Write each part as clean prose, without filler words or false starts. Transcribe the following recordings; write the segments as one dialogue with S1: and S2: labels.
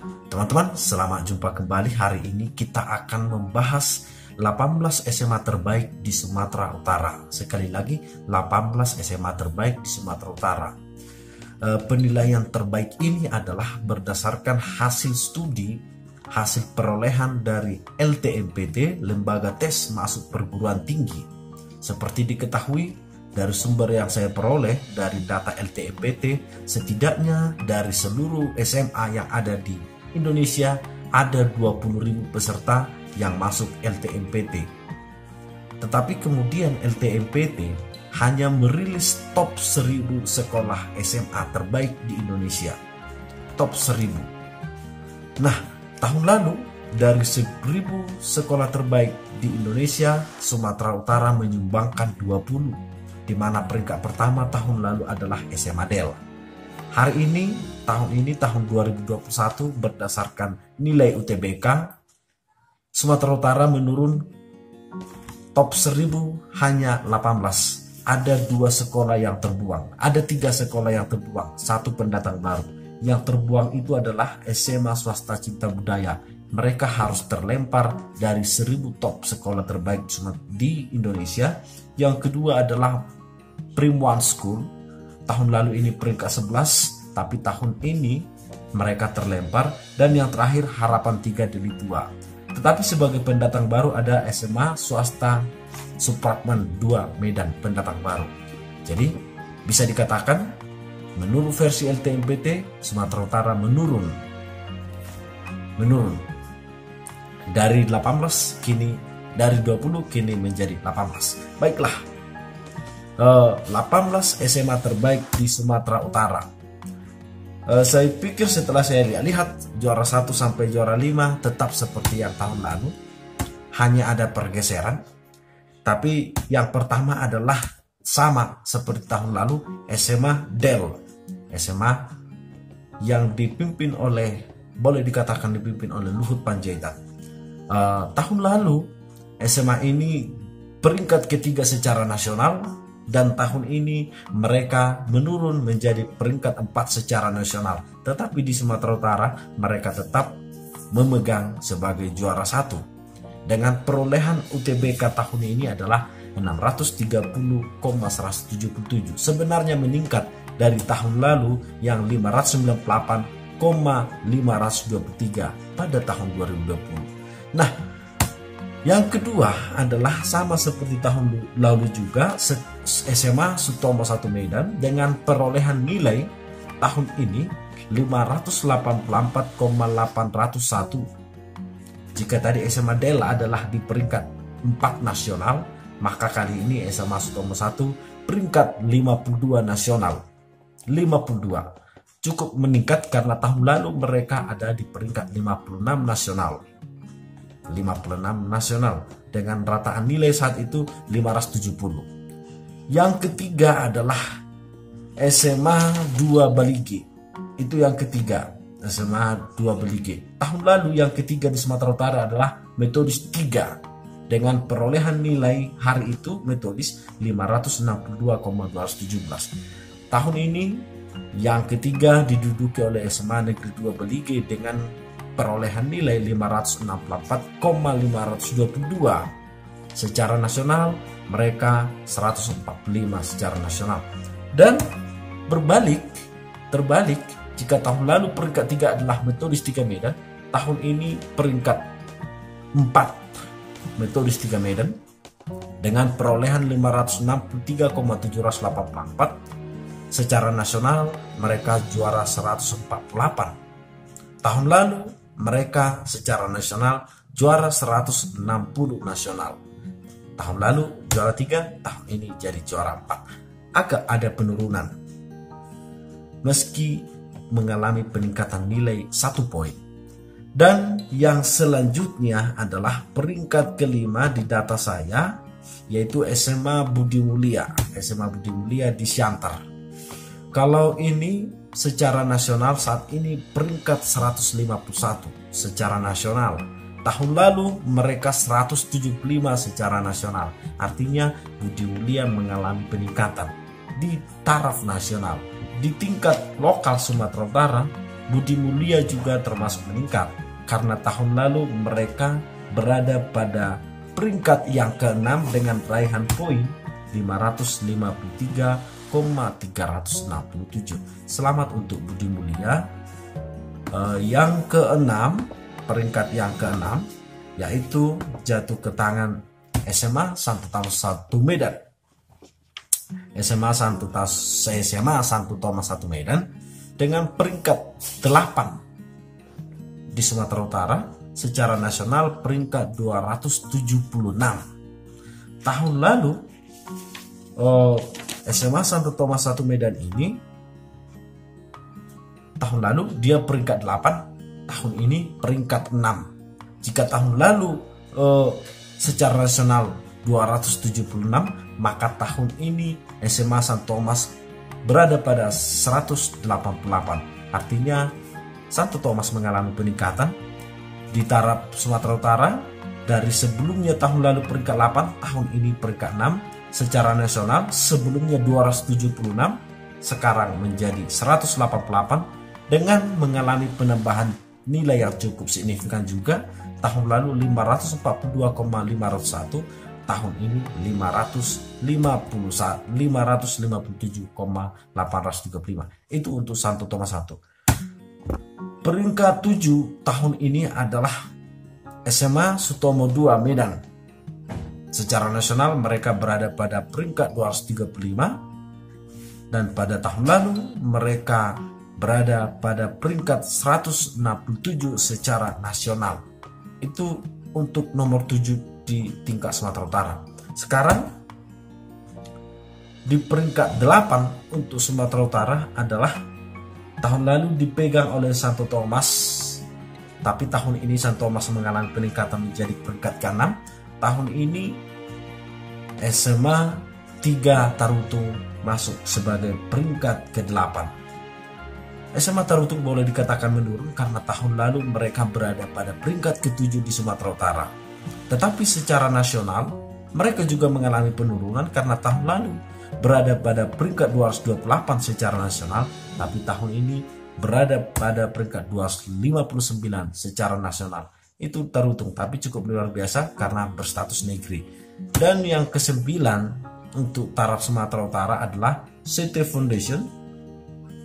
S1: Teman-teman, selamat jumpa kembali. Hari ini kita akan membahas 18 SMA terbaik di Sumatera Utara. Sekali lagi, 18 SMA terbaik di Sumatera Utara. Penilaian terbaik ini adalah berdasarkan hasil studi, hasil perolehan dari LTMPT, Lembaga Tes Masuk Perguruan Tinggi. Seperti diketahui, dari sumber yang saya peroleh dari data LTMPT, setidaknya dari seluruh SMA yang ada di Indonesia ada 20.000 peserta yang masuk LTMPT. Tetapi kemudian LTMPT hanya merilis top 1000 sekolah SMA terbaik di Indonesia. Top 1000. Nah, tahun lalu dari 1000 sekolah terbaik di Indonesia, Sumatera Utara menyumbangkan 20, di mana peringkat pertama tahun lalu adalah SMA Del. Hari ini, tahun 2021, berdasarkan nilai UTBK, Sumatera Utara menurun top 1000 hanya 18. Ada 2 sekolah yang terbuang, ada 3 sekolah yang terbuang, 1 pendatang baru. Yang terbuang itu adalah SMA Swasta Cipta Budaya. Mereka harus terlempar dari 1000 top sekolah terbaik di Indonesia. Yang kedua adalah Prim One School. Tahun lalu ini peringkat 11, tapi tahun ini mereka terlempar. Dan yang terakhir Harapan 3 Delik 2. Tetapi sebagai pendatang baru ada SMA Swasta Supratman 2 Medan, pendatang baru. Jadi bisa dikatakan menurut versi LTMPT, Sumatera Utara menurun dari 18 kini, dari 20 kini menjadi 18. Baiklah, 18 SMA terbaik di Sumatera Utara. Saya pikir setelah saya lihat juara 1 sampai juara 5 tetap seperti yang tahun lalu, hanya ada pergeseran. Tapi yang pertama adalah sama seperti tahun lalu, SMA Del. SMA yang dipimpin oleh, boleh dikatakan dipimpin oleh Luhut Panjaitan. Tahun lalu SMA ini peringkat ketiga secara nasional, dan tahun ini mereka menurun menjadi peringkat 4 secara nasional. Tetapi di Sumatera Utara mereka tetap memegang sebagai juara 1. Dengan perolehan UTBK tahun ini adalah 630,177. Sebenarnya meningkat dari tahun lalu yang 598,523 pada tahun 2020. Nah, yang kedua adalah sama seperti tahun lalu juga, SMA Sutomo 1 Medan dengan perolehan nilai tahun ini 584,801. Jika tadi SMA Dela adalah di peringkat 4 nasional, maka kali ini SMA Sutomo 1 peringkat 52 nasional. 52. Cukup meningkat karena tahun lalu mereka ada di peringkat 56 nasional. 56 nasional dengan rataan nilai saat itu 570. Yang ketiga adalah SMA 2 Balige. Itu yang ketiga, SMA 2 Balige. Tahun lalu yang ketiga di Sumatera Utara adalah Metodis 3 dengan perolehan nilai hari itu Metodis 562,217. Tahun ini yang ketiga diduduki oleh SMA Negeri 2 Balige dengan perolehan nilai 564,522. Secara nasional mereka 145 secara nasional. Dan terbalik, jika tahun lalu peringkat 3 adalah Metodis 3 Medan, tahun ini peringkat 4 Metodis 3 Medan dengan perolehan 563,784. Secara nasional mereka juara 148. Tahun lalu mereka secara nasional juara 160 nasional. Tahun lalu juara 3, tahun ini jadi juara 4. Agak ada penurunan meski mengalami peningkatan nilai 1 poin. Dan yang selanjutnya adalah peringkat kelima di data saya, yaitu SMA Budi Mulia. SMA Budi Mulia di Siantar. Kalau ini secara nasional saat ini peringkat 151 secara nasional. Tahun lalu mereka 175 secara nasional. Artinya Budi Mulia mengalami peningkatan di taraf nasional. Di tingkat lokal Sumatera Utara, Budi Mulia juga termasuk meningkat karena tahun lalu mereka berada pada peringkat yang ke-6 dengan raihan poin 553,367. Selamat untuk Budi Mulia. Yang ke-6, peringkat yang ke-6 yaitu jatuh ke tangan SMA Santo Thomas 1 Medan. SMA Santo Thomas 1 Medan dengan peringkat 8 di Sumatera Utara, secara nasional peringkat 276. Tahun lalu SMA Santo Thomas 1 Medan ini tahun lalu dia peringkat 8, tahun ini peringkat 6. Jika tahun lalu secara nasional 276, maka tahun ini SMA Santo Thomas berada pada 188. Artinya Santo Thomas mengalami peningkatan di taraf Sumatera Utara dari sebelumnya tahun lalu peringkat 8, tahun ini peringkat 6. Secara nasional sebelumnya 276, sekarang menjadi 188 dengan mengalami penambahan nilai yang cukup signifikan juga. Tahun lalu 542,501, tahun ini 557,835. Itu untuk Santo Thomas 1. Peringkat 7 tahun ini adalah SMA Sutomo 2 Medan. Secara nasional mereka berada pada peringkat 235 dan pada tahun lalu mereka berada pada peringkat 167 secara nasional. Itu untuk nomor 7 di tingkat Sumatera Utara. Sekarang di peringkat 8 untuk Sumatera Utara adalah tahun lalu dipegang oleh Santo Thomas, tapi tahun ini Santo Thomas mengalami peningkatan menjadi peringkat ke-6. Tahun ini SMA 3 Tarutung masuk sebagai peringkat ke-8. SMA Tarutung boleh dikatakan menurun karena tahun lalu mereka berada pada peringkat ke-7 di Sumatera Utara. Tetapi secara nasional mereka juga mengalami penurunan karena tahun lalu berada pada peringkat 228 secara nasional, tapi tahun ini berada pada peringkat 259 secara nasional. Itu Tarutung, tapi cukup luar biasa karena berstatus negeri. Dan yang ke-9 untuk taraf Sumatera Utara adalah City Foundation.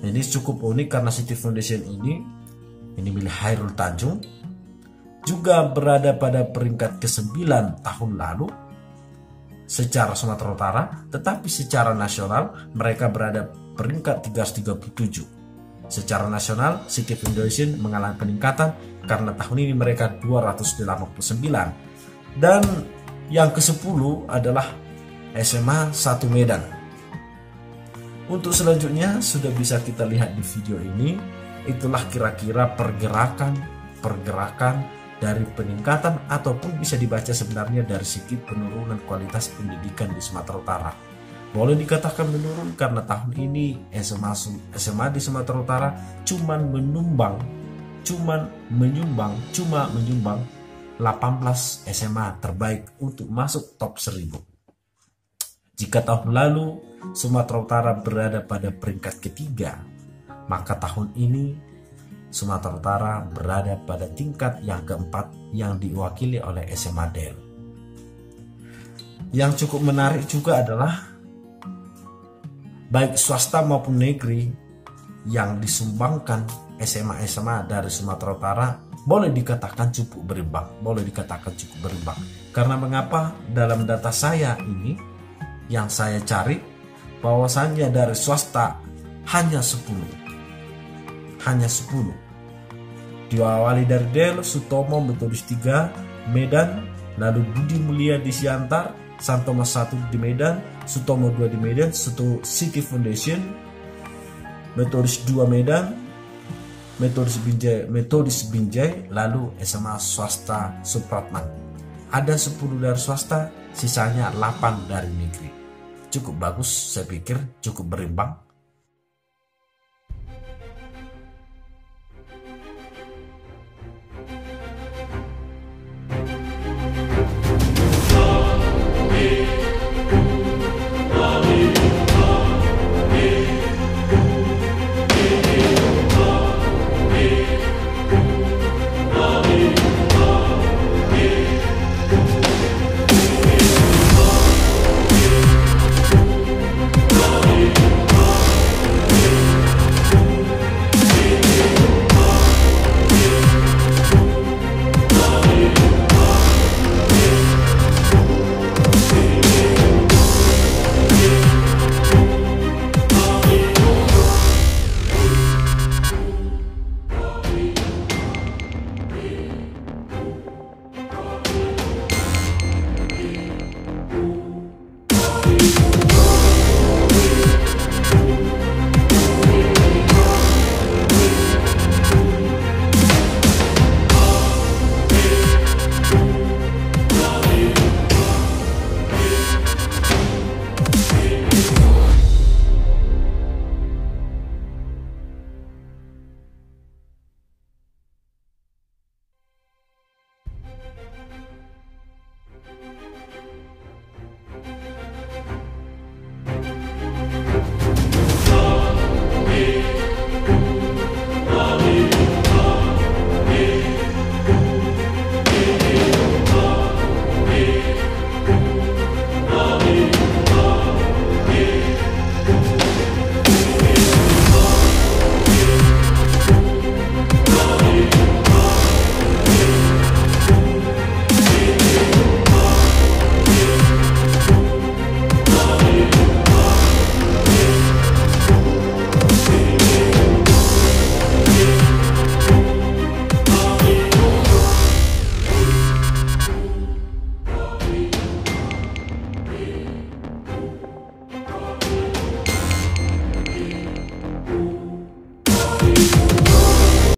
S1: Ini cukup unik karena City Foundation ini milik Hairul Tanjung, juga berada pada peringkat ke-9 tahun lalu secara Sumatera Utara, tetapi secara nasional mereka berada peringkat 337. Secara nasional City Foundation mengalami peningkatan karena tahun ini mereka 289. Dan yang ke-10 adalah SMA 1 Medan. Untuk selanjutnya sudah bisa kita lihat di video ini. Itulah kira-kira pergerakan dari peningkatan ataupun bisa dibaca sebenarnya dari segi penurunan kualitas pendidikan di Sumatera Utara. Boleh dikatakan menurun karena tahun ini SMA di Sumatera Utara cuma menyumbang 18 SMA terbaik untuk masuk top 1000. Jika tahun lalu Sumatera Utara berada pada peringkat ke-3, maka tahun ini Sumatera Utara berada pada tingkat yang ke-4 yang diwakili oleh SMA Del. Yang cukup menarik juga adalah baik swasta maupun negeri yang disumbangkan SMA-SMA dari Sumatera Utara boleh dikatakan cukup berimbang. Karena mengapa? Dalam data saya ini yang saya cari, bahwasannya dari swasta hanya 10. Diawali dari Del, Sutomo, Metodis 3, Medan, lalu Budi Mulia di Siantar, Santo Thomas 1 di Medan, Sutomo 2 di Medan, City Foundation, Metodis 2 Medan, Metodis Binjai, lalu SMA swasta Supratman. Ada 10 dari swasta, sisanya 8 dari negeri. Cukup bagus, saya pikir cukup berimbang.